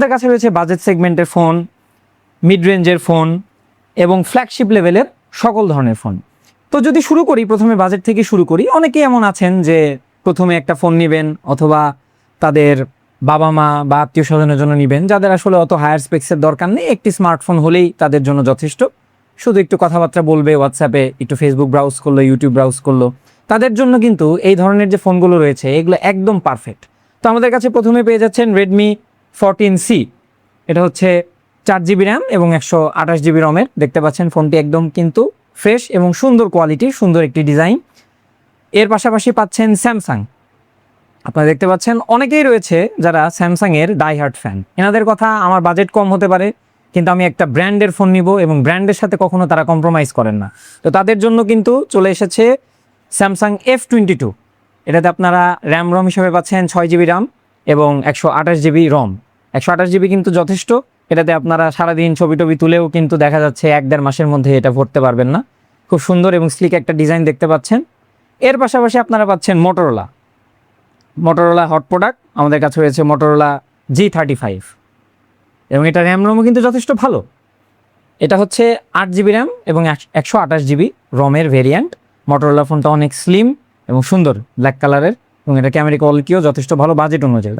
আমাদের কাছে রয়েছে বাজেট সেগমেন্টের ফোন, মিড রেঞ্জের ফোন এবং ফ্ল্যাগশিপ লেভেলের সকল ধরনের ফোন। তো যদি শুরু করি, প্রথমে বাজেট থেকে শুরু করি। অনেকেই এমন আছেন যে প্রথমে একটা ফোন নেবেন অথবা তাদের বাবা মা বা আত্মীয় স্বজনের জন্য নেবেন, যাদের আসলে অত হায়ার স্পেক্সের দরকার নেই, একটি স্মার্টফোন হলেই তাদের জন্য যথেষ্ট। শুধু একটু কথাবার্তা বলবে হোয়াটসঅ্যাপে, একটু ফেসবুক ব্রাউজ করলো, ইউটিউব ব্রাউজ করলো, তাদের জন্য কিন্তু এই ধরনের যে ফোনগুলো রয়েছে এগুলো একদম পারফেক্ট। তো আমাদের কাছে প্রথমে পেয়ে যাচ্ছেন রেডমি 14C। এটা হচ্ছে 4GB র্যাম এবং 128GB রমের। দেখতে পাচ্ছেন ফোনটি একদম কিন্তু ফ্রেশ এবং সুন্দর কোয়ালিটি, সুন্দর একটি ডিজাইন। এর পাশাপাশি পাচ্ছেন স্যামসাং। আপনারা দেখতে পাচ্ছেন অনেকেই রয়েছে যারা স্যামসাংয়ের ডাইহার্ট ফ্যান। এনাদের কথা, আমার বাজেট কম হতে পারে কিন্তু আমি একটা ব্র্যান্ডের ফোন নিব, এবং ব্র্যান্ডের সাথে কখনো তারা কম্প্রোমাইজ করেন না। তো তাদের জন্য কিন্তু চলে এসেছে স্যামসাং F22। এটাতে আপনারা র্যাম রম হিসেবে পাচ্ছেন 6GB র্যাম এবং 128GB রম। 128GB কিন্তু যথেষ্ট। এটাতে আপনারা সারাদিন ছবি টবি তুলেও কিন্তু দেখা যাচ্ছে 1-1.5 মাসের মধ্যে এটা ভরতে পারবেন না। খুব সুন্দর এবং স্লিক একটা ডিজাইন দেখতে পাচ্ছেন। এর পাশাপাশি আপনারা পাচ্ছেন মোটোরোলা হট প্রোডাক্ট। আমাদের কাছে রয়েছে মোটোরোলা G35 এবং এটা র্যাম রমও কিন্তু যথেষ্ট ভালো। এটা হচ্ছে 8GB র্যাম এবং 128GB রমের ভেরিয়েন্ট। মোটোরোলা ফোনটা অনেক স্লিম এবং সুন্দর, ব্ল্যাক কালারের, এবং এটা ক্যামেরা কোয়ালিটিও যথেষ্ট ভালো বাজেট অনুযায়ী।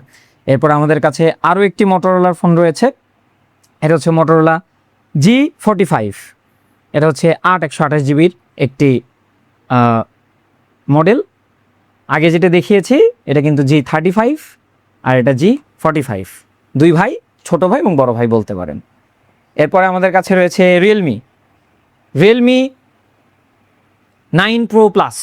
এরপর আমাদের কাছে আরও একটি মোটোরোলার ফোন রয়েছে। এটা হচ্ছে মোটোরোলা G45। এটা হচ্ছে 128GBর একটি মডেল। আগে যেটা দেখিয়েছি এটা কিন্তু G35 আর এটা G45। দুই ভাই, ছোট ভাই এবং বড় ভাই বলতে পারেন। এরপরে আমাদের কাছে রয়েছে রিয়েলমি 9 Pro Plus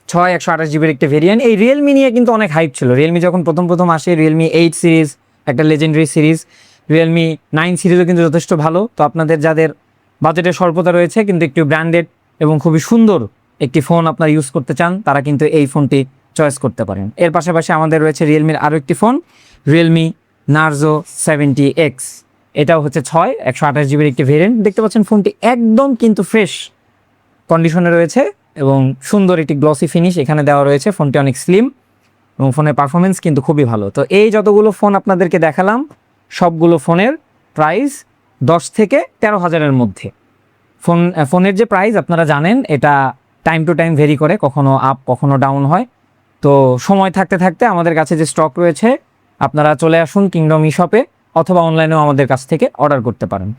128GBর একটি ভেরিয়েন্ট। এই রিয়েলমি নিয়ে কিন্তু অনেক হাইপ ছিল। রিয়েলমি যখন প্রথম আসে, রিয়েলমি 8 সিরিজ একটা লেজেন্ডারি সিরিজ, রিয়েলমি 9 সিরিজও কিন্তু যথেষ্ট ভালো। তো আপনাদের যাদের বাজেটের স্বল্পতা রয়েছে কিন্তু একটু ব্র্যান্ডেড এবং খুবই সুন্দর একটি ফোন আপনারা ইউজ করতে চান, তারা কিন্তু এই ফোনটি চয়েস করতে পারেন। এর পাশাপাশি আমাদের রয়েছে রিয়েলমির আরও একটি ফোন, রিয়েলমি Narzo 70X। এটাও হচ্ছে 128GBর একটি ভেরিয়েন্ট। দেখতে পাচ্ছেন ফোনটি একদম কিন্তু ফ্রেশ কন্ডিশনে রয়েছে এবং সুন্দর একটি গ্লসি ফিনিশ এখানে দেওয়া রয়েছে। ফোনটি অনেক স্লিম এবং ফোনের পারফরমেন্স কিন্তু খুবই ভালো। তো এই যতগুলো ফোন আপনাদেরকে দেখালাম, সবগুলো ফোনের প্রাইস 10 থেকে 13,000-এর মধ্যে। ফোনের যে প্রাইস আপনারা জানেন, এটা টাইম টু টাইম ভেরি করে, কখনো আপ কখনো ডাউন হয়। তো সময় থাকতে থাকতে আমাদের কাছে যে স্টক রয়েছে, আপনারা চলে আসুন কিংডম ই শপে অথবা অনলাইনেও আমাদের কাছ থেকে অর্ডার করতে পারেন।